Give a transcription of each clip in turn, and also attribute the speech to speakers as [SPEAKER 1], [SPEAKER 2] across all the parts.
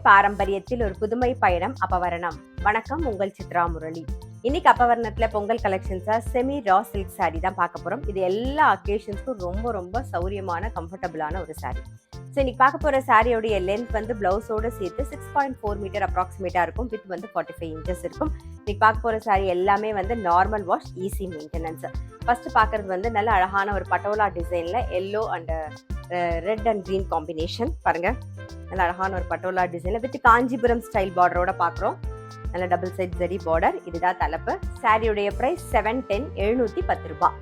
[SPEAKER 1] பாரம்பரியத்தில் ஒரு புதுமை பயணம் அப்பவரணம். வணக்கம், உங்கள் சித்ரா முரளி. இன்னைக்கு அப்பவரணத்துல பொங்கல் கலெக்ஷன்ஸா செமி ரா சில்க் சாரி தான் பார்க்க போறோம். இது எல்லா அக்கேஷன்ஸ்க்கும் ரொம்ப ரொம்ப சௌரியமான கம்ஃபர்டபுளான ஒரு சாரி. ஸோ இன்னைக்கு பார்க்க போற சாரியோடைய லென்த் வந்து பிளவுஸோட சேர்த்து 6.4 மீட்டர் அப்ராக்சிமேட்டா இருக்கும். வித் வந்து 45 இன்ச்சஸ் இருக்கும். இன்னைக்கு பார்க்க போற சாரி எல்லாமே வந்து normal wash, easy maintenance. First பார்க்கறது வந்து நல்ல அழகான ஒரு பட்டோலா டிசைன்ல yellow and red and green combination. பாருங்க, நல்ல அழகான ஒரு பட்டோலா டிசைன்ல வித் காஞ்சிபுரம் ஸ்டைல் பார்டரோட பார்க்குறோம். நல்ல டபுள் சைட் ஜரி பார்டர். இதுதான் தலைப்பு. சாரியுடைய பிரைஸ் 710, 710 ரூபாய்.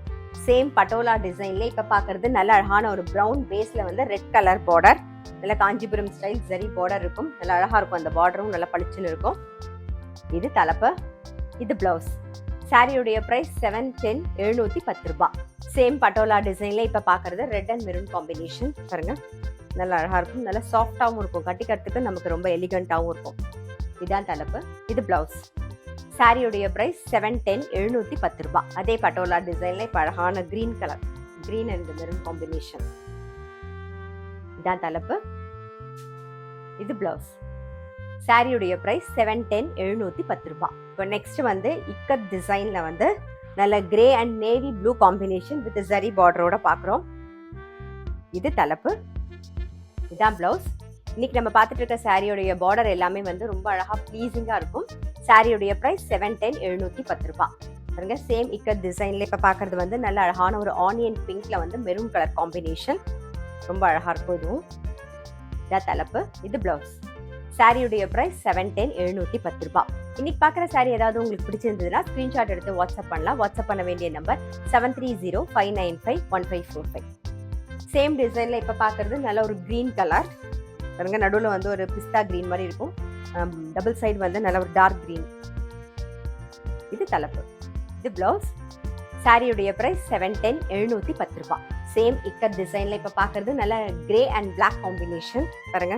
[SPEAKER 1] சேம் பட்டோலா டிசைன்ல இப்ப பாக்குறது நல்ல அழகான ஒரு பிரவுன் பேஸ்ல வந்து ரெட் கலர் பார்டர். நல்ல காஞ்சிபுரம் ஸ்டைல் ஜரி பார்டர் இருக்கும். நல்ல அழகா இருக்கும். அந்த பார்டரும் நல்ல பளிச்சுன்னு இருக்கும். இது தலைப்பு. இது பிளவுஸ். சாரியுடைய பிரைஸ் 710, 710 ரூபாய். சேம் பட்டோலா டிசைன்ல இப்ப பாக்குறது ரெட் அண்ட் மெரூன் காம்பினேஷன். பாருங்க, நல்ல அழகா இருக்கும். நல்ல சாஃப்டாவும் இருக்கும். கட்டிக்கிறதுக்கு நமக்கு ரொம்ப எலிகண்டாவும் இருக்கும். இதான் தலைப்பு. இது பிளவுஸ். சாரியுடைய பிரைஸ் 710, 710 ரூபாய். அதே பட்டோலா டிசைன்ல இப்ப அழகான green colour, green and maroon combination. இதான் தலைப்பு. இது பிளவுஸ். சாரியுடைய பிரைஸ் 710, 710 ரூபாய். இப்போ நெக்ஸ்ட் வந்து இக்கத் டிசைன்ல வந்து நல்ல grey and navy blue combination with zari பார்டரோட பாக்குறோம். இது தலைப்பு. இதான் பிளவுஸ். இன்னைக்கு நம்ம பார்த்துட்டு இருக்க சாரியோடைய பார்டர் எல்லாமே வந்து ரொம்ப அழகா ப்ளீசிங்கா இருக்கும். சாரியுடைய பிரைஸ் 710, 710 ரூபாய். பாருங்க, சேம் இக்கத் டிசைன்ல இப்ப பாக்குறது வந்து நல்ல அழகான ஒரு ஆனியன் பிங்க்ல வந்து மெரூன் கலர் காம்பினேஷன். ரொம்ப அழகா இருக்கும். இதுவும் இதான் தலைப்பு. இது பிளவுஸ். சாரியுடைய பிரைஸ் 710, 710 ரூபாய். இன்னைக்கு பாக்குற சாரி ஏதாவது உங்களுக்கு பிடிச்சிருந்ததுன்னா ஸ்கிரீன்ஷாட் எடுத்து வாட்ஸ்அப் பண்ணலாம். வாட்ஸ்அப் பண்ண வேண்டிய நம்பர் 7305951545. சேம் டிசைன்ல இப்ப பாக்குறது நல்ல ஒரு கிரீன் கலர். பாருங்க, நடுவில் வந்து ஒரு பிஸ்தா கிரீன் மாதிரி இருக்கும். டபுள் சைடு வந்து நல்ல ஒரு டார்க் கிரீன். இது தலைப்பு. இது பிளவுஸ். சாரியுடைய பிரைஸ் 710, 710 ரூபாய். சேம் இக்கட் டிசைன்ல இப்ப பாக்குறது நல்ல கிரே அண்ட் பிளாக் காம்பினேஷன். பாருங்க,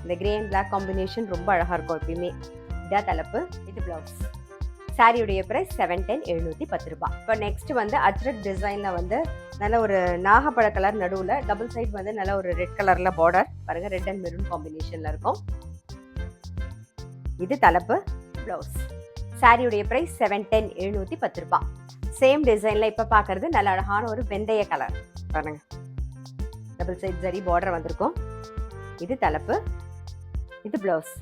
[SPEAKER 1] இந்த கிரே அண்ட் பிளாக் காம்பினேஷன் ரொம்ப அழகா இருக்கும் எப்பயுமே. இதான் தலைப்பு. இது பிளவுஸ். சாரியுடைய பிரைஸ் 710, 710 ரூபாய். இப்போ நெக்ஸ்ட் வந்து அஜ்ரக் டிசைன்ல வந்து நல்ல ஒரு நாகப்பழ கலர் நடுவுல டபுள் சைட் வந்து நல்ல ஒரு ரெட் கலர்ல பார்டர். பாருங்க, ரெட் அண்ட் மெரூன் காம்பினேஷன்ல இருக்கும். இது தலைப்பு. பிளவுஸ். சாரியுடைய பிரைஸ் 710, 710 ரூபாய். சேம் டிசைன்ல இப்ப பாக்குறது நல்ல அழகான ஒரு வெந்தய கலர். பாருங்க, டபுள் சைட் ஜரி பார்டர் வந்திருக்கும். இது தலைப்பு. இது பிளவுஸ்.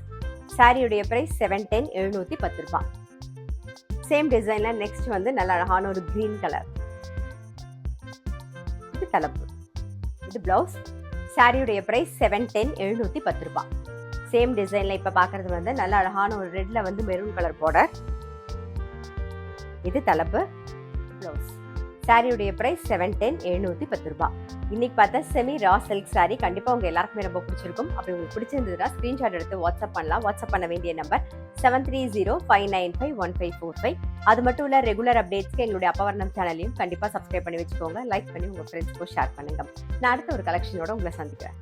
[SPEAKER 1] சாரியுடைய பிரைஸ் 710, 710 ரூபாய். சேம் டிசைன்ல நெக்ஸ்ட் வந்து நல்ல அழகான ஒரு கிரீன் கலர். இது தலைப்பு. இது பிளவுஸ். சாரியுடைய பிரைஸ் 710, 710 ரூபாய். சேம் டிசைன்ல இப்ப பாக்குறது வந்து நல்ல அழகான ஒரு ரெட்ல வந்து மெரூன் கலர் பார்டர். இது தலைப்பு. பிளவுஸ். சாரியுடைய பிரைஸ் 710, 710 ரூபாய். இன்னைக்கு பார்த்தா செமி ரா சில்க் சாரி கண்டிப்பா உங்க எல்லாருக்குமே ரொம்ப பிடிச்சிருக்கும். அப்படி உங்களுக்கு பிடிச்சிருந்ததுன்னா ஸ்கிரீன்ஷாட் எடுத்து வாட்ஸ்அப் பண்ணலாம். வாட்ஸ்அப் பண்ண வேண்டிய நம்பர் 7305951545. அது மட்டும் இல்ல, ரெகுலர் அப்டேட்ஸ்க்கு எங்களுடைய அப்பவரணம் சேனலையும் கண்டிப்பா சப்ஸ்கிரைப் பண்ணி வச்சுக்கோங்க. லைக் பண்ணி உங்க ஃப்ரெண்ட்ஸ்க்கும் ஷேர் பண்ணுங்க. நான் அடுத்த ஒரு கலெக்ஷனோட உங்களை சந்திக்கிறேன்.